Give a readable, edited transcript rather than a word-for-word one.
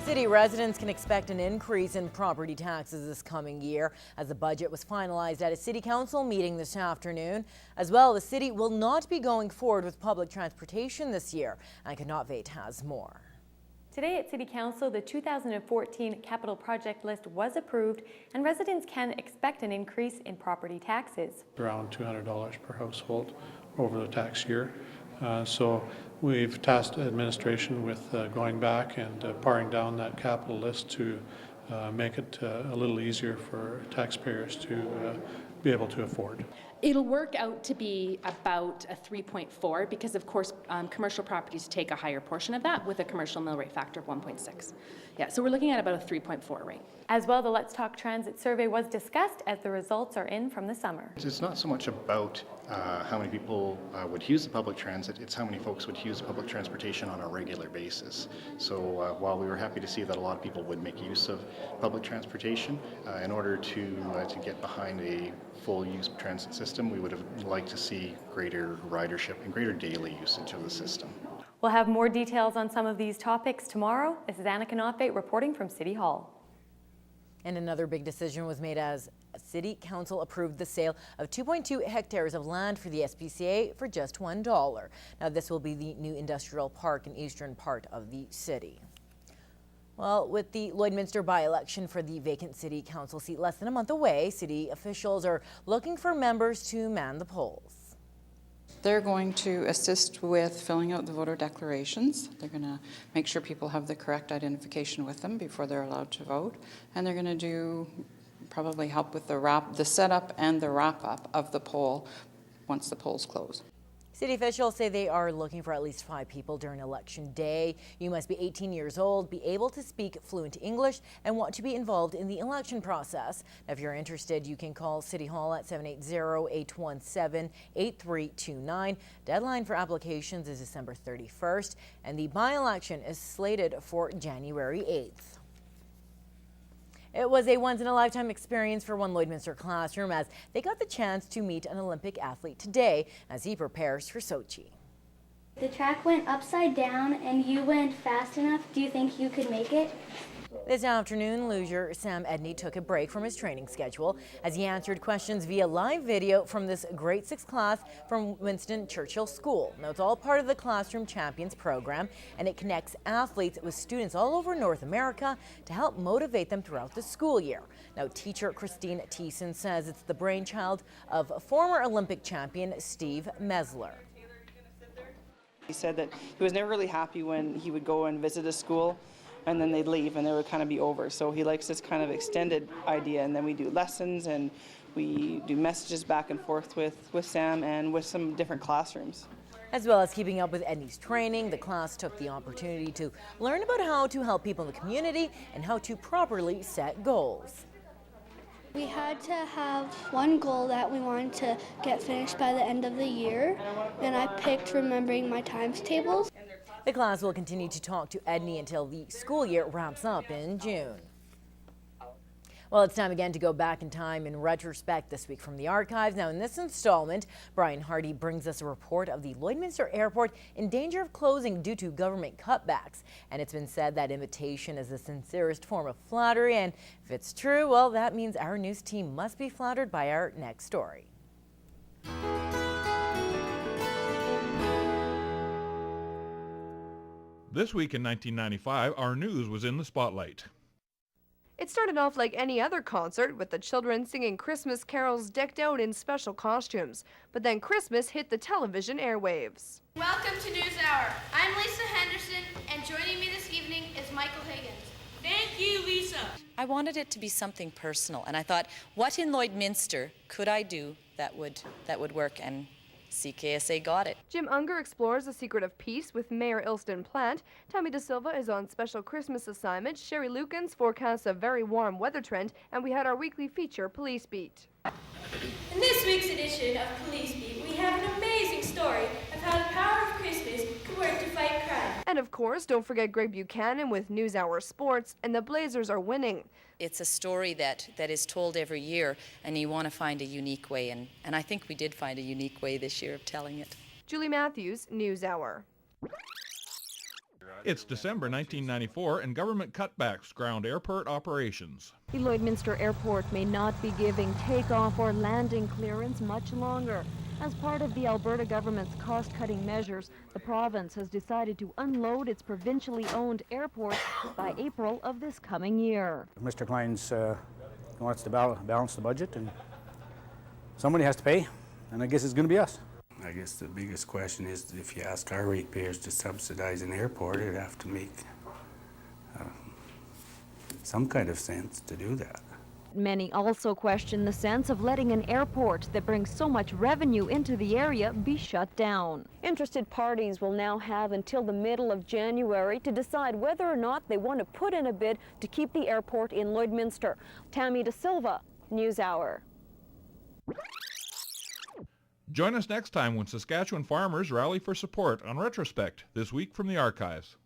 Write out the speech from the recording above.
City residents can expect an increase in property taxes this coming year as the budget was finalized at a city council meeting this afternoon. As well, the city will not be going forward with public transportation this year, and Connaught has more. Today at City Council, the 2014 capital project list was approved and residents can expect an increase in property taxes. Around $200 per household over the tax year. So we've tasked administration with going back and paring down that capital list to make it a little easier for taxpayers to be able to afford. It'll work out to be about a 3.4 because, of course, commercial properties take a higher portion of that with a commercial mill rate factor of 1.6. Yeah, so we're looking at about a 3.4 rate. As well, the Let's Talk Transit survey was discussed as the results are in from the summer. It's not so much about how many people would use the public transit, it's how many folks would use public transportation on a regular basis. So while we were happy to see that a lot of people would make use of public transportation, in order to get behind a full use transit system, we would have liked to see greater ridership and greater daily usage of the system. We'll have more details on some of these topics tomorrow. This is Anna Connaught reporting from City Hall. And another big decision was made as City Council approved the sale of 2.2 hectares of land for the SPCA for just $1. Now this will be the new industrial park in eastern part of the city. Well, with the Lloydminster by-election for the vacant City Council seat less than a month away, city officials are looking for members to man the polls. They're going to assist with filling out the voter declarations. They're going to make sure people have the correct identification with them before they're allowed to vote. And they're going to probably help with the setup and the wrap-up of the poll once the polls close. City officials say they are looking for at least 5 people during election day. You must be 18 years old, be able to speak fluent English, and want to be involved in the election process. Now, if you're interested, you can call City Hall at 780-817-8329. Deadline for applications is December 31st, and the by-election is slated for January 8th. It was a once-in-a-lifetime experience for one Lloydminster classroom as they got the chance to meet an Olympic athlete today as he prepares for Sochi. The track went upside down and you went fast enough. Do you think you could make it? This afternoon, loser Sam Edney took a break from his training schedule as he answered questions via live video from this grade 6 class from Winston Churchill School. Now, it's all part of the Classroom Champions program, and it connects athletes with students all over North America to help motivate them throughout the school year. Now, teacher Christine Thiessen says it's the brainchild of former Olympic champion Steve Mesler. He said that he was never really happy when he would go and visit a school and then they'd leave and they would kind of be over. So he likes this kind of extended idea, and then we do lessons and we do messages back and forth with Sam and with some different classrooms. As well as keeping up with Edney's training, the class took the opportunity to learn about how to help people in the community and how to properly set goals. We had to have one goal that we wanted to get finished by the end of the year, and I picked remembering my times tables. The class will continue to talk to Edney until the school year wraps up in June. Well, it's time again to go back in time in retrospect this week from the archives. Now, in this installment, Brian Hardy brings us a report of the Lloydminster Airport in danger of closing due to government cutbacks. And it's been said that invitation is the sincerest form of flattery. And if it's true, well, that means our news team must be flattered by our next story. This week in 1995, our news was in the spotlight. It started off like any other concert, with the children singing Christmas carols decked out in special costumes. But then Christmas hit the television airwaves. Welcome to News Hour. I'm Lisa Henderson, and joining me this evening is Michael Higgins. Thank you, Lisa. I wanted it to be something personal, and I thought, what in Lloydminster could I do that would work? And CKSA got it. Jim Unger explores the secret of peace with Mayor Ilston Plant. Tammy De Silva is on special Christmas assignment. Sherry Lukens forecasts a very warm weather trend, and we had our weekly feature, Police Beat. In this week's edition of Police Beat, we have an amazing story of how the power of Christmas can work to fight crime. And of course, don't forget Greg Buchanan with News Hour Sports, and the Blazers are winning. It's a story that is told every year, and you want to find a unique way, and I think we did find a unique way this year of telling it. Julie Matthews, News Hour. It's December 1994 and government cutbacks ground airport operations. The Lloydminster Airport may not be giving takeoff or landing clearance much longer. As part of the Alberta government's cost-cutting measures, the province has decided to unload its provincially owned airports by April of this coming year. Mr. Klein's wants to balance the budget, and somebody has to pay, and I guess it's going to be us. I guess the biggest question is if you ask our ratepayers to subsidize an airport, it'd have to make some kind of sense to do that. Many also question the sense of letting an airport that brings so much revenue into the area be shut down. Interested parties will now have until the middle of January to decide whether or not they want to put in a bid to keep the airport in Lloydminster. Tammy De Silva, NewsHour. Join us next time when Saskatchewan farmers rally for support on Retrospect, this week from the archives.